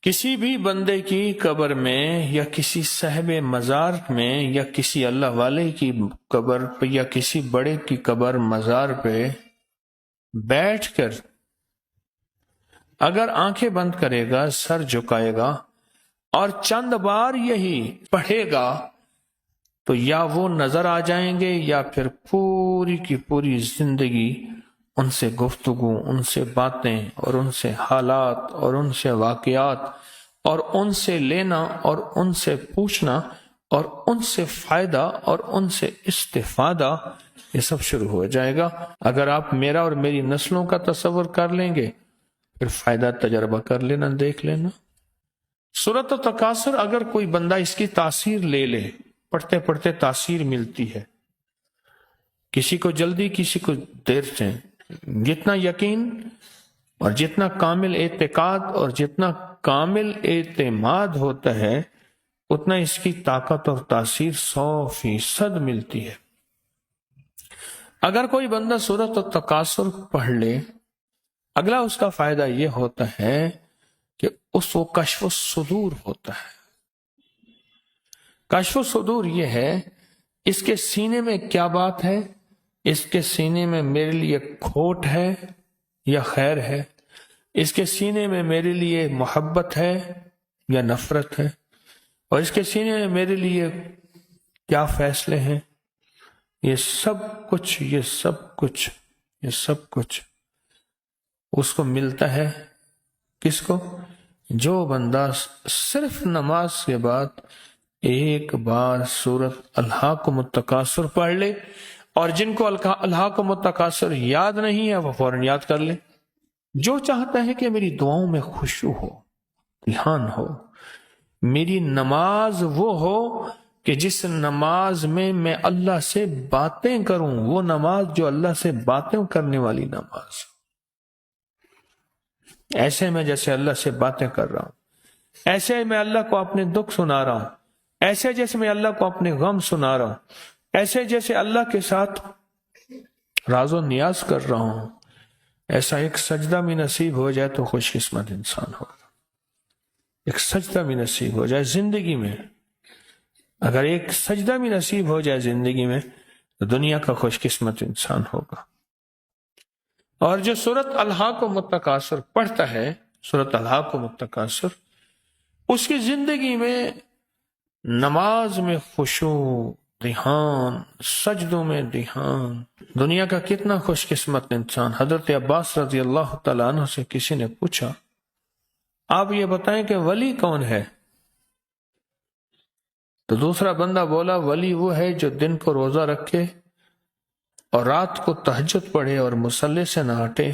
کسی بھی بندے کی قبر میں یا کسی صاحب مزار میں یا کسی اللہ والے کی قبر پہ یا کسی بڑے کی قبر مزار پہ بیٹھ کر اگر آنکھیں بند کرے گا، سر جھکائے گا اور چند بار یہی پڑھے گا تو یا وہ نظر آ جائیں گے یا پھر پوری کی پوری زندگی ان سے گفتگو، ان سے باتیں اور ان سے حالات اور ان سے واقعات اور ان سے لینا اور ان سے پوچھنا اور ان سے فائدہ اور ان سے استفادہ، یہ سب شروع ہو جائے گا۔ اگر آپ میرا اور میری نسلوں کا تصور کر لیں گے پھر فائدہ تجربہ کر لینا، دیکھ لینا۔ سورۃ التکاثر اگر کوئی بندہ اس کی تاثیر لے لے، پڑھتے پڑھتے تاثیر ملتی ہے، کسی کو جلدی کسی کو دیر سے، جتنا یقین اور جتنا کامل اعتقاد اور جتنا کامل اعتماد ہوتا ہے اتنا اس کی طاقت اور تاثیر 100% ملتی ہے۔ اگر کوئی بندہ سورۃ التکاثر پڑھ لے، اگلا اس کا فائدہ یہ ہوتا ہے کہ اس کو کشف الصدور ہوتا ہے۔ کشف الصدور یہ ہے اس کے سینے میں کیا بات ہے، اس کے سینے میں میرے لیے کھوٹ ہے یا خیر ہے، اس کے سینے میں میرے لیے محبت ہے یا نفرت ہے، اور اس کے سینے میں میرے لیے کیا فیصلے ہیں۔ یہ سب کچھ اس کو ملتا ہے۔ کس کو؟ جو بندہ صرف نماز کے بعد ایک بار سورۃ الہاکم التکاثر پڑھ لے، اور جن کو الہاکم التکاثر یاد نہیں ہے وہ فوراً یاد کر لے۔ جو چاہتا ہے کہ میری دعاؤں میں خشوع ہو، دھیان ہو، میری نماز وہ ہو کہ جس نماز میں میں اللہ سے باتیں کروں، وہ نماز جو اللہ سے باتیں کرنے والی نماز، ایسے میں جیسے اللہ سے باتیں کر رہا ہوں، ایسے میں اللہ کو اپنے دکھ سنا رہا ہوں، ایسے جیسے میں اللہ کو اپنے غم سنا رہا ہوں، ایسے جیسے اللہ کے ساتھ راز و نیاز کر رہا ہوں۔ ایسا ایک سجدہ بھی نصیب ہو جائے تو خوش قسمت انسان ہوگا۔ ایک سجدہ بھی نصیب ہو جائے زندگی میں، اگر ایک سجدہ بھی نصیب ہو جائے زندگی میں تو دنیا کا خوش قسمت انسان ہوگا۔ اور جو سورۃ الہاکم التکاثر پڑھتا ہے، سورۃ الہاکم التکاثر، اس کی زندگی میں نماز میں خشوع، دھیان، سجدوں میں دھیان، دنیا کا کتنا خوش قسمت انسان۔ حضرت عباس رضی اللہ تعالیٰ عنہ سے کسی نے پوچھا، آپ یہ بتائیں کہ ولی کون ہے؟ تو دوسرا بندہ بولا، ولی وہ ہے جو دن کو روزہ رکھے اور رات کو تہجد پڑھے اور مصلی سے نہ ہٹے،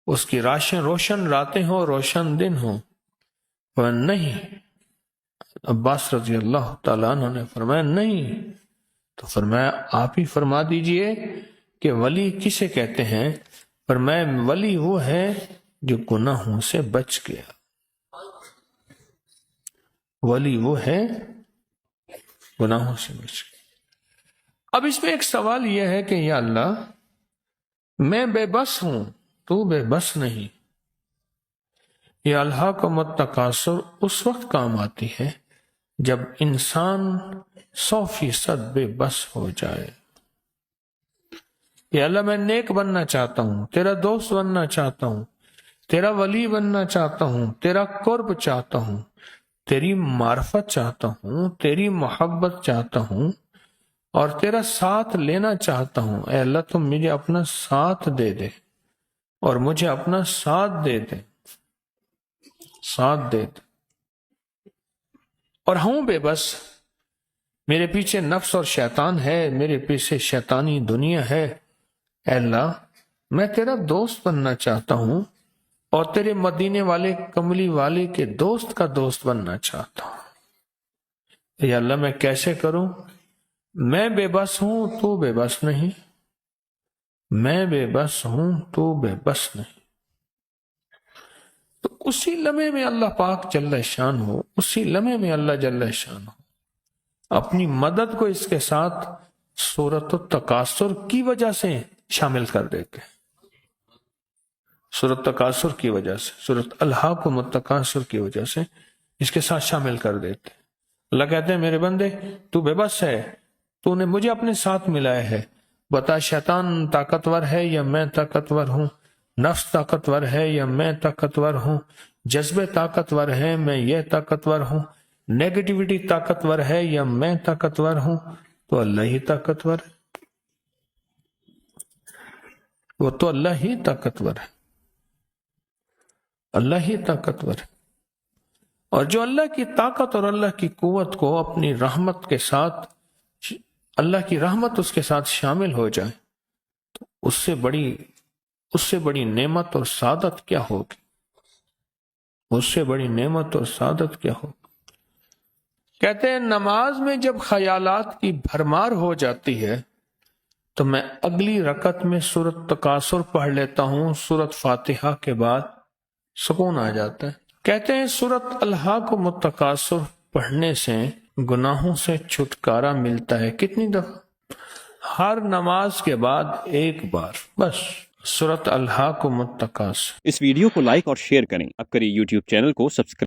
اس کی روشن راتیں ہوں، روشن دن ہوں۔ وہ نہیں، عباس رضی اللہ تعالیٰ عنہ نے فرمایا نہیں، تو فرمایا آپ ہی فرما دیجئے کہ ولی کسے کہتے ہیں؟ فرمایا ولی وہ ہے جو گناہوں سے بچ گیا، ولی وہ ہے گناہوں سے بچ گیا۔ اب اس میں ایک سوال یہ ہے کہ یا اللہ، میں بے بس ہوں، تو بے بس نہیں۔ یہ الہاکم التکاثر اس وقت کام آتی ہے جب انسان 100% بے بس ہو جائے۔ یا اللہ، میں نیک بننا چاہتا ہوں، تیرا دوست بننا چاہتا ہوں، تیرا ولی بننا چاہتا ہوں، تیرا قرب چاہتا ہوں، تیری معرفت چاہتا ہوں، تیری محبت چاہتا ہوں، اور تیرا ساتھ لینا چاہتا ہوں۔ اے اللہ، تم مجھے اپنا ساتھ دے دے اور مجھے اپنا ساتھ دے دے، ساتھ دے دے۔ اور ہوں بے بس، میرے پیچھے نفس اور شیطان ہے، میرے پیچھے شیطانی دنیا ہے۔ اے اللہ، میں تیرا دوست بننا چاہتا ہوں اور تیرے مدینے والے کملی والے کے دوست کا دوست بننا چاہتا ہوں۔ یا اللہ، میں کیسے کروں؟ میں بے بس ہوں، تو بے بس نہیں، میں بے بس ہوں، تو بے بس نہیں۔ تو اسی لمحے میں اللہ پاک جل شان ہو، اسی لمحے میں اللہ جل شان ہو اپنی مدد کو اس کے ساتھ سورۃ التکاثر کی وجہ سے شامل کر دیتے ہیں۔ سورت تکاثر کی وجہ سے، سورت الہاکم التکاثر کی وجہ سے اس کے ساتھ شامل کر دیتے۔ اللہ کہتے ہیں میرے بندے تو بے بس ہے، تو نے مجھے اپنے ساتھ ملایا ہے، بتا شیطان طاقتور ہے یا میں طاقتور ہوں، نفس طاقتور ہے یا میں طاقتور ہوں، جذبے طاقتور ہے میں یہ طاقتور ہوں، نیگیٹیوٹی طاقتور ہے یا میں طاقتور ہوں، تو اللہ ہی طاقتور ہے، وہ تو اللہ ہی طاقتور ہے، اللہ ہی طاقتور ہے۔ اور جو اللہ کی طاقت اور اللہ کی قوت کو اپنی رحمت کے ساتھ، اللہ کی رحمت اس کے ساتھ شامل ہو جائے، تو اس سے بڑی نعمت اور سعادت کیا ہوگی؟ اس سے بڑی نعمت اور سعادت کیا ہوگی؟ کہتے ہیں نماز میں جب خیالات کی بھرمار ہو جاتی ہے تو میں اگلی رکعت میں سورت تکاثر پڑھ لیتا ہوں، سورت فاتحہ کے بعد سکون آ جاتا ہے۔ کہتے ہیں سورت الہاکم التکاثر پڑھنے سے گناہوں سے چھٹکارا ملتا ہے۔ کتنی دفعہ؟ ہر نماز کے بعد ایک بار بس سورت الہاکم التکاثر۔ اس ویڈیو کو لائک اور شیئر کریں، اب کریں یوٹیوب چینل کو سبسکرائب۔